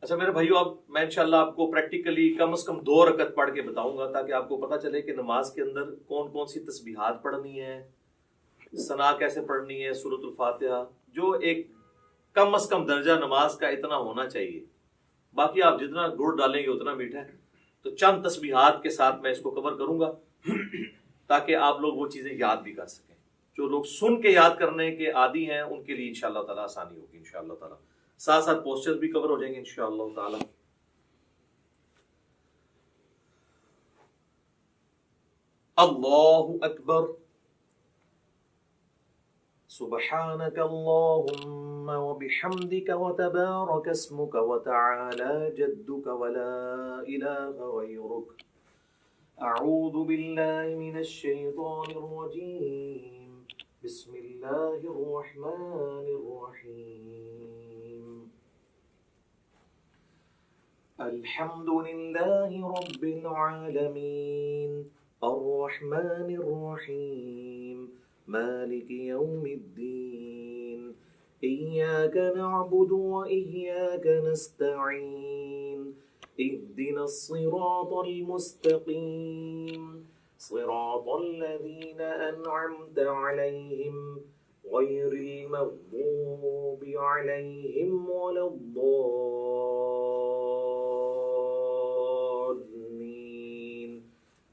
अच्छा मेरे भाइयों, अब मैं इंशाल्लाह आपको प्रैक्टिकली कम से कम 2 रकत पढ़ के बताऊंगा ताकि आपको पता चले कि नमाज के अंदर कौन कौन सी तस्बीहात पढ़नी है, सना कैसे पढ़नी है, सूरतुल फातिहा, जो एक कम से कम दर्जा नमाज का इतना होना चाहिए। बाकी आप जितना गुड़ डालेंगे उतना मीठा है। तो चंद तस्बीहात के साथ मैं इसको कवर करूंगा ताकि आप लोग वो चीजें याद भी कर सकें। जो लोग सुन के याद करने के आदी हैं उनके लिए इंशाअल्लाह ताला आसानी होगी इंशाअल्लाह ताला। साथ साथ पोस्टर्स भी कवर हो जाएंगे इंशाअल्लाह ताला। अल्लाहु अकबर। सुब्हानक अल्लाहुम्मा व बिहम्दिक व तबारक अस्मुक व तआला जद्दुक व ला इलाहा गैरुक। अऊज़ु बिल्लाहि मिनश शैतानिर रजीम। बिस्मिल्लाहिर रहमानिर रहीम। अल्हम्दुलिल्लाहि रब्बिल आलमीन अर्रहमानिर रहीम मालिकि यौमिद्दीन इय्याका नअबुदु व इय्याका नस्तईन इहदिनस सिरातल मुस्तकीम सिरातल लज़ीना अनअमत अलैहिम गैरिल मग़दूबि अलैहिम वलद्दाल्लीन।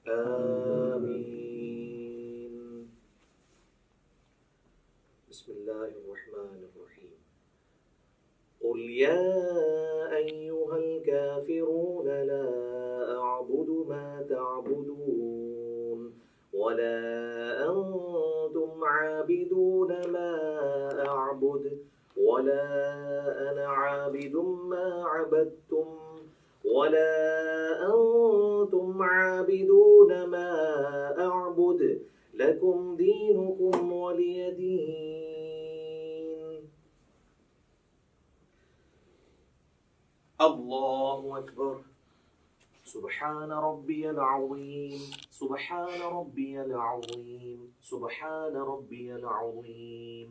आमीन। बिस्मिल्लाहिर्रहमानिर्रहीम। क़ुल या अय्युहल काफ़िरून ला अअबुदु मा तअबुदून वला अंतुम आबिदून मा अअबुद वला अना आबिदुम मा अबदतुम वला अंतुम आबिदून मा अअबुद लकुम दीनुकुम वलिय दीन। अल्लाहु अकबर। सुब्हान रब्बियल अज़ीम सुब्हान रब्बियल अज़ीम सुब्हान रब्बियल अज़ीम।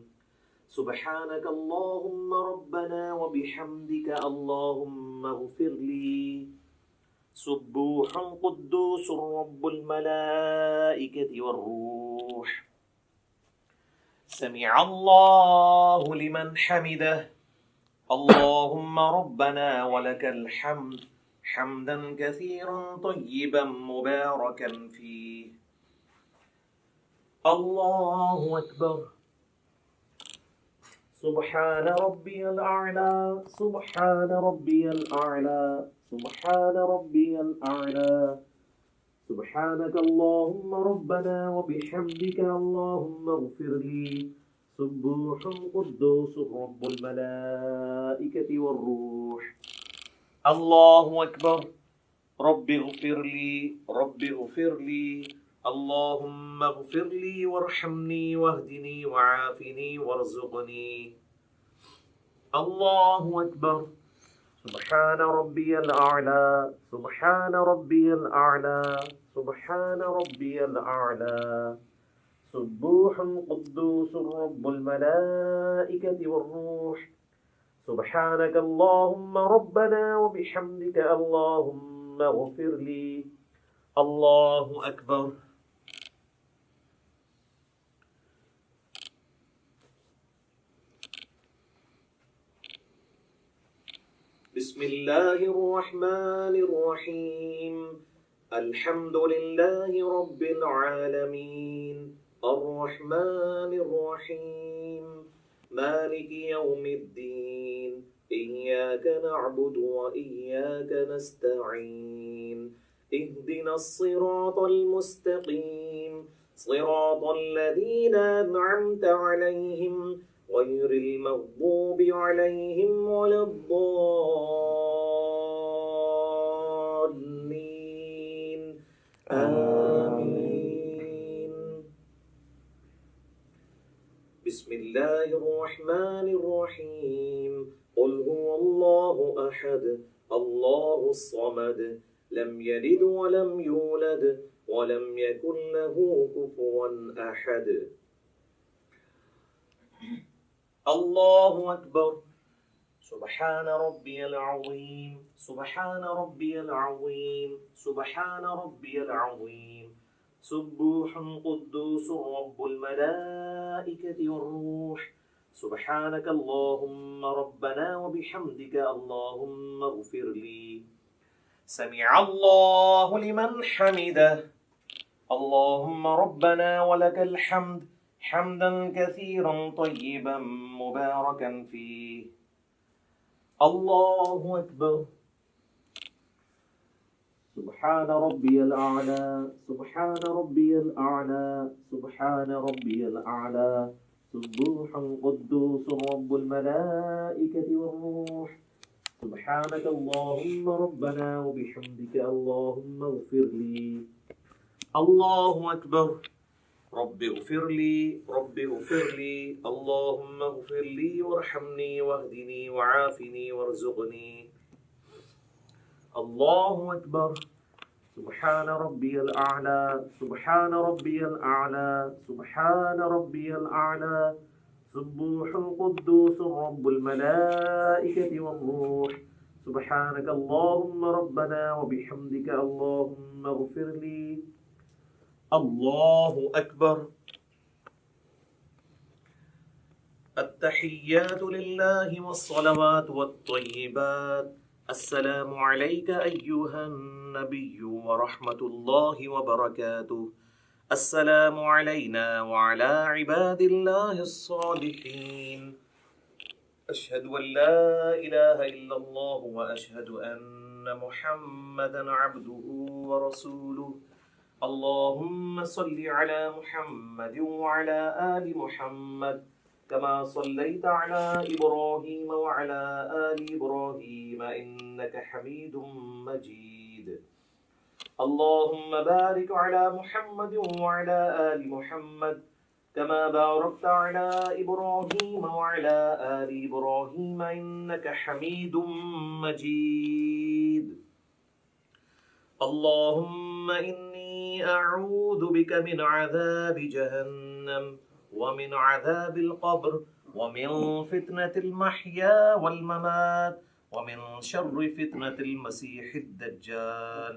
सुब्हानक अल्लाहुम्मा रब्बना व बिहम्दिक अल्लाहुम्मा इग़फिरली। सुब्बूहुन कुद्दूसुर रब्बुल मलाइकति वर्रूह। समिअल्लाहु लिमन हमिदह। अल्लाहुम्मा रब्बना वलकल हम्द हम्दन कसीरन तय्यिबन मुबारकन फीह। अल्लाहु अकबर। सुब्हान रब्बियल अअला सुब्हान रब्बियल अअला सुब्हान रब्बियल अअला। सुब्हानक अल्लाहुम्मा रब्बना व बिहम्दिक अल्लाहुम्मा इग़फिरली। सुब्बूहुन कुद्दूसुर रब्बुल मलाइकति वर्रूह। अल्लाहु अकबर। रब्बि इग़फिरली अल्लाहुम्मा इग़फिरली वरहमनी वहदिनी वआफ़िनी वरज़ुक़नी। अल्लाहु अकबर। सुब्हान रब्बियल अअला सुब्हान रब्बियल अअला सुब्हान रब्बियल अअला। सुब्बूहुन कुद्दूसुर रब्बुल मलाइकति वर्रूह। सुब्हानक अल्लाहुम्मा रब्बना व बिहम्दिक अल्लाहुम्मा इग़फिरली। अल्लाहु अकबर। बिस्मिल्लाहिर रहमानिर रहीम। अल्हम्दुलिल्लाहि रब्बिल आलमीन अर्रहमानिर रहीम मालिकि यौमिद्दीन इय्याका नअबुदु व इय्याका नस्तईन इहदिनस सिरातल मुस्तकीम सिरातल लज़ीना अनअमत अलैहिम गैरिल मग़दूबि अलैहिम वलद्दाल्लीन। आमीन। बिस्मिल्लाहिर रहमानिर रहीम। क़ुल हुवल्लाहु अहद अल्लाहुस समद लम यलिद व लम यूलद व लम यकुन लहू कुफुवन अहद। अल्लाहु अकबर। सुबहान रब्बियल अज़ीम, सुबहान रब्बियल अज़ीम, सुबहान रब्बियल अज़ीम, सुब्बूहुन कुद्दूसुर रब्बुल मलाइकति वर्रूह, सुबहानक अल्लाहुम्मा रब्बना व बिहम्दिका अल्लाहुम्मा इग़फिरली, समिअल्लाहु लिमन हमिदह, अल्लाहुम्मा रब्बना व लकल हम्द हम्दन कसीरन तय्यिबन मुबारकन फीह, अल्लाहु अकबर। सुब्हान रब्बियल आला, सुब्हान रब्बियल आला, सुब्हान रब्बियल आला, सुब्बूहुन कुद्दूसुर रब्बुल मलाइकति वर्रूह, सुब्हानक अल्लाहुम्मा रब्बना व बिहम्दिका अल्लाहुम्मा इग़फिरली, अल्लाहु अकबर। रब्बि इग़फिरली, रब्बि इग़फिरली, अल्लाहुम्मा इग़फिरली वरहमनी वहदिनी वआफ़िनी वरज़ुक़नी, अल्लाहु अकबर। सुब्हान रब्बियल आला, सुब्हान रब्बियल आला, सुब्हान रब्बियल आला, सुब्बूहुल कुद्दूसुर रब्बुल मलाइकति वर्रूह, सुब्हानक अल्लाहुम्मा रब्बना व बिहम्दिका अल्लाहुम्मा इग़फिरली, अल्लाहु अकबर। अत्तहिय्यातु लिल्लाहि वस्सलवातु वत्तय्यिबात, अस्सलामु अलैका अय्युहन नबिय्यु व रहमतुल्लाहि व बरकातुहु, अस्सलामु अलैना व अला इबादिल्लाहिस सालिहीन, अशहदु अन ला इलाहा इल्लल्लाह व अशहदु अन्न मुहम्मदन अब्दुहु व रसूलुहु, अल्लाहुम्मा सल्लि अला मुहम्मद व अला आलि मुहम्मद कमा सल्लैता अला इब्राहीम व अला आलि इब्राहीम इन्नका हमीदुम मजीद, अल्लाहुम्मा बारिक अला मुहम्मद व अला आलि मुहम्मद कमा बारकता अला इब्राहीम व अला आलि इब्राहीम इन्नका हमीदुम मजीद, अल्लाहुम्मा इन्नी अऊज़ु बिका मिन अज़ाबि जहन्नम व मिन अज़ाबिल क़ब्र व मिन फितनतिल महया वल ममात व मिन शर्रि फितनतिल मसीहिद दज्जाल,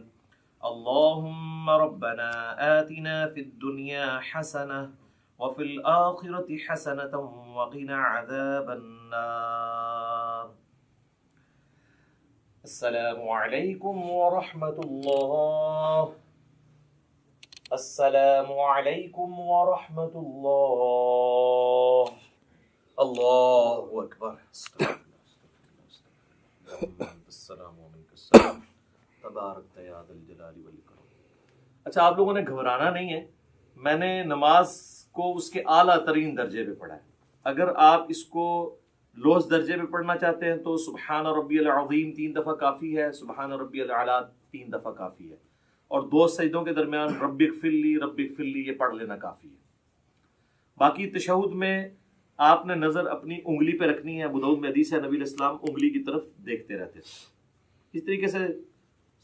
अल्लाहुम्मा रब्बना आतिना फिद दुनिया हसनह व फिल आखिरति हसनतन व क़िना अज़ाबन नार। अस्सलामु अलैकुम व रहमतुल्लाह, अस्सलामु अलैकुम व रहमतुल्लाह, अल्लाहु अकबर, अस्सलामु अलैकुम, तबारक या ज़ल जलाली वल इकराम। अच्छा, आप लोगों ने घबराना नहीं है, मैंने नमाज को उसके आला तरीन दर्जे पे पढ़ा है। अगर आप इसको लोस दर्जे पे पढ़ना चाहते हैं तो सुब्हान रब्बियल अज़ीम 3 दफ़ा काफ़ी है, सुब्हान रब्बियल आला 3 दफ़ा काफ़ी है, और 2 सजदों के दरमियान रब्बिग़फिरली ये पढ़ लेना काफ़ी है। बाकी तशहुद में आपने नज़र अपनी उंगली पे रखनी है। अबू दाऊद में हदीस है, नबी इस्लाम उंगली की तरफ देखते रहते थे। इस तरीके से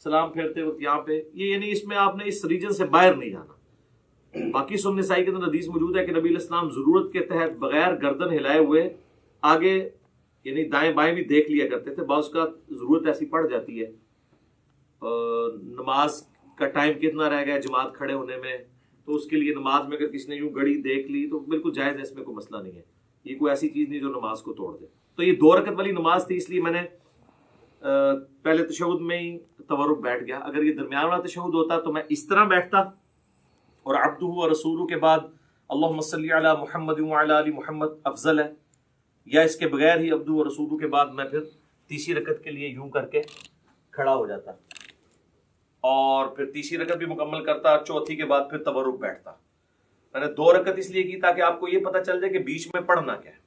सलाम फेरते वक्त यहाँ पे ये यानी इसमें आपने इस रीजन से बाहर नहीं जाना। बाकी सुन्नत नसाई के अंदर हदीस मौजूद है कि नबी इस्लाम ज़रूरत के तहत बगैर गर्दन हिलाए हुए आगे यानी दाएं बाएं भी देख लिया करते थे। बाज़ का ज़रूरत ऐसी पड़ जाती है, नमाज का टाइम कितना रह गया जमात खड़े होने में, तो उसके लिए नमाज में अगर किसी ने यूं घड़ी देख ली तो बिल्कुल जायज़ है, इसमें कोई मसला नहीं है। ये कोई ऐसी चीज़ नहीं जो नमाज को तोड़ दे। तो ये 2 रकत वाली नमाज थी, इसलिए मैंने पहले तशहुद में ही तवरुक बैठ गया। अगर ये दरमियान वाला तशहुद होता तो मैं इस तरह बैठता और अब्दुहु व रसूलुहु के बाद अल्लाहुम्मा सल्ली अला मुहम्मद व अला आलि मुहम्मद अफजल है, या इसके बगैर ही अब्दुहु व रसूलुहु के बाद मैं फिर तीसरी रकत के लिए यूं करके खड़ा हो जाता और फिर तीसरी रकत भी मुकम्मल करता, चौथी के बाद फिर तवरुक बैठता। मैंने 2 रकत इसलिए की ताकि आपको ये पता चल जाए कि बीच में पढ़ना क्या है।